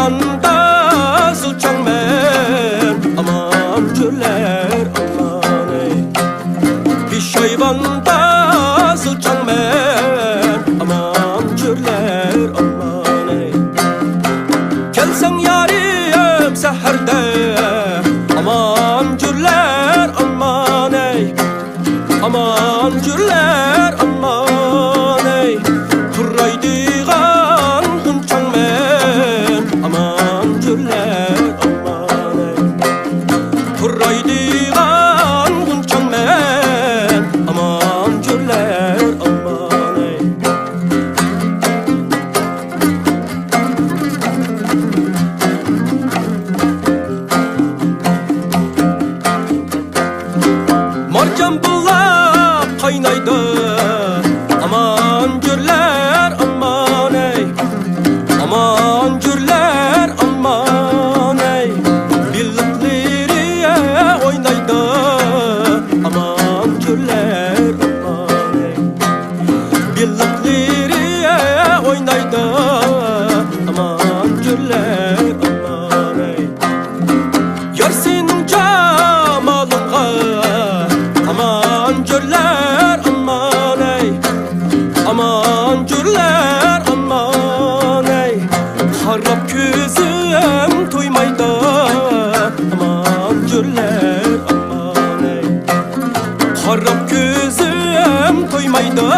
hayvanda zılçanmen aman gürler aman ey. Piş hayvanda zılçanmen aman gürler aman ey. Kelsen yarim seherde aman gürler aman ey. Aman gürler aman ey. Turraydigan hınçanmen aman gürler aman ey. Turraydigan hınçanmen aman gürler aman ey. Marcan bulak kaynaydı aman gürler aman ey. Aman gürler aman ey. Birlikleri oynaydı aman gürler aman ey. Birlikleri oynaydı aman gürler aman ey. Yar senin camalınga aman gürler aman ey. Aman gürler aman ey. Harap gözüm tuymaydı aman gürler aman ey. Harap gözüm tuymaydı